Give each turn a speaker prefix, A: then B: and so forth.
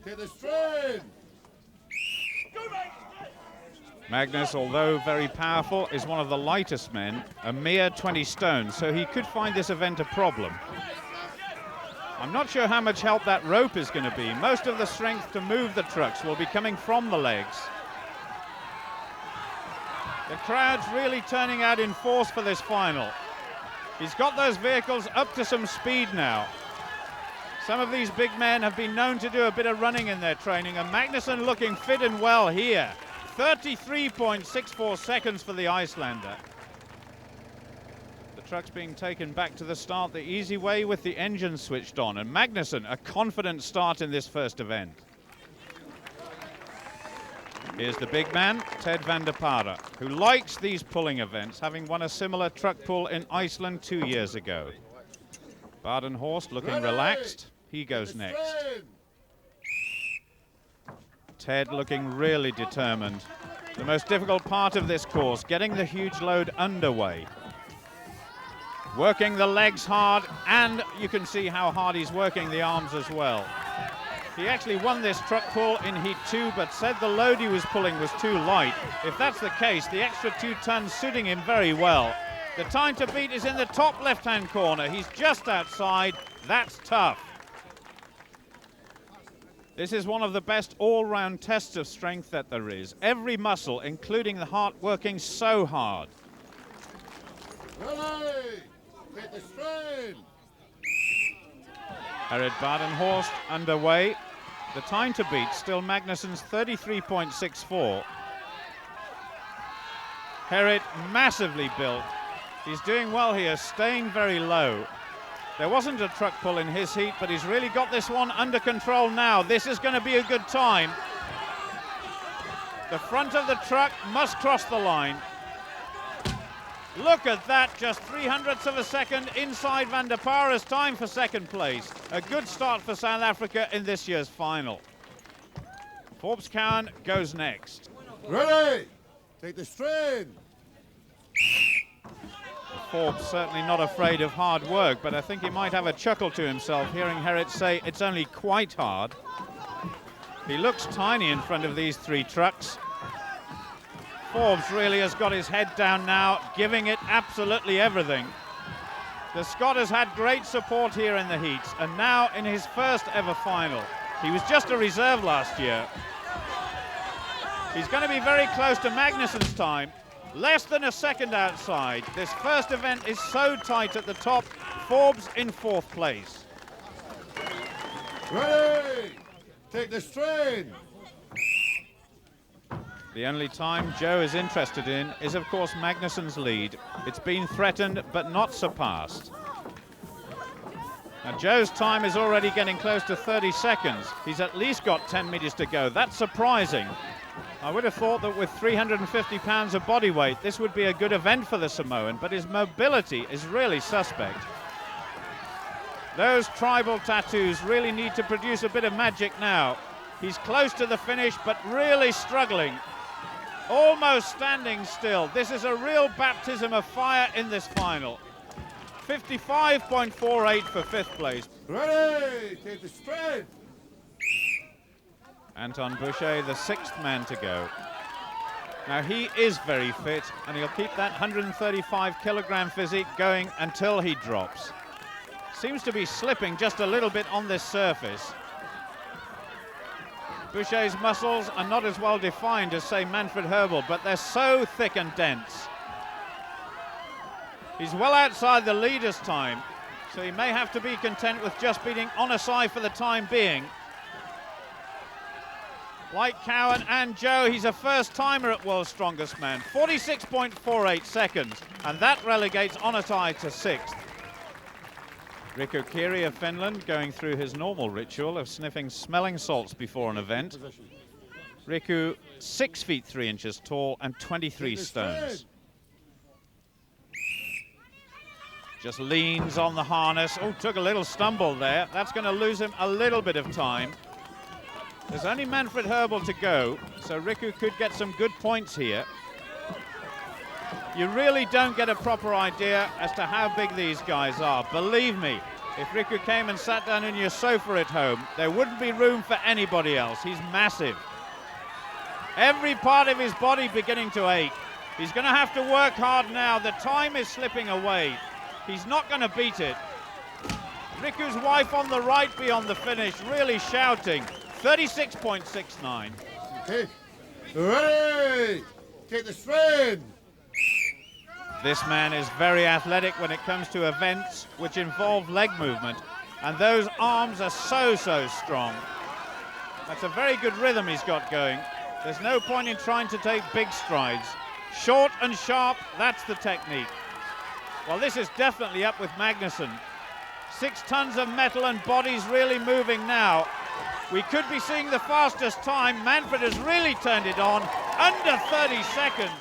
A: Take the strain.
B: Magnus, although very powerful, is one of the lightest men, a mere 20 stone, so he could find this event a problem. I'm not sure how much help that rope is going to be. Most of the strength to move the trucks will be coming from the legs. The crowd's really turning out in force for this final. He's got those vehicles up to some speed now. Some of these big men have been known to do a bit of running in their training, and Magnussen looking fit and well here. 33.64 seconds for the Icelander. The truck's being taken back to the start the easy way with the engine switched on, and Magnussen, a confident start in this first event. Here's the big man, Ted van der Parre, who likes these pulling events, having won a similar truck pull in Iceland 2 years ago. Badenhorst looking relaxed. He goes next. Ted looking really determined. The most difficult part of this course, getting the huge load underway. Working the legs hard, and you can see how hard he's working the arms as well. He actually won this truck pull in Heat 2, but said the load he was pulling was too light. If that's the case, the extra 2 tons suiting him very well. The time to beat is in the top left-hand corner. He's just outside. That's tough. This is one of the best all-round tests of strength that there is. Every muscle, including the heart, working so hard.
A: Ready. Take the strain.
B: Herat Badenhorst underway. The time to beat still Magnussen's 33.64. Herat massively built. He's doing well here, staying very low. There wasn't a truck pull in his heat, but he's really got this one under control now. This is going to be a good time. The front of the truck must cross the line. Look at that, just 0.03 of a second inside Van der Parre's time for second place. A good start for South Africa in this year's final. Forbes goes next.
A: Ready. Take the strain.
B: Forbes certainly not afraid of hard work, but I think he might have a chuckle to himself hearing Herat say it's only quite hard. He looks tiny in front of these 3 trucks. Forbes really has got his head down now, giving it absolutely everything. The Scot has had great support here in the heats, and now in his first ever final. He was just a reserve last year. He's going to be very close to Magnussen's time. Less than a second outside. This first event is so tight at the top. Forbes in 4th place.
A: Ready. Take the strain.
B: The only time Joe is interested in is, of course, Magnussen's lead. It's been threatened, but not surpassed. Now, Joe's time is already getting close to 30 seconds. He's at least got 10 meters to go. That's surprising. I would have thought that with 350 pounds of body weight, this would be a good event for the Samoan, but his mobility is really suspect. Those tribal tattoos really need to produce a bit of magic now. He's close to the finish, but really struggling. Almost standing still. This is a real baptism of fire in this final. 55.48 for 5th place.
A: Ready. Take the strain.
B: Anton Boucher, the 6th man to go. Now he is very fit, and he'll keep that 135 kilogram physique going until he drops. Seems to be slipping just a little bit on this surface. Boucher's muscles are not as well defined as, say, Manfred Herbal, but they're so thick and dense. He's well outside the leader's time, so he may have to be content with just beating Onasai for the time being. Like Cowan and Joe, he's a first-timer at World's Strongest Man. 46.48 seconds, and that relegates Onasai to 6th. Riku Kiri of Finland going through his normal ritual of sniffing smelling salts before an event. Riku, 6 feet 3 inches tall and 23 stones. Just leans on the harness. Oh, took a little stumble there. That's going to lose him a little bit of time. There's only Manfred Herbal to go, so Riku could get some good points here. You really don't get a proper idea as to how big these guys are. Believe me, If Riku came and sat down in your sofa at home, there wouldn't be room for anybody else. He's massive. Every part of his body beginning to ache. He's going to have to work hard now. The time is slipping away. He's not going to beat it. Riku's wife on the right beyond the finish, really shouting. 36.69.
A: Okay. Ready. Take the strain.
B: This man is very athletic when it comes to events which involve leg movement, and those arms are so strong. That's a very good rhythm he's got going. There's no point in trying to take big strides. Short and sharp, that's the technique. Well, this is definitely up with Magnussen. 6 tons of metal and body's really moving now. We could be seeing the fastest time. Manfred has really turned it on, under 30 seconds.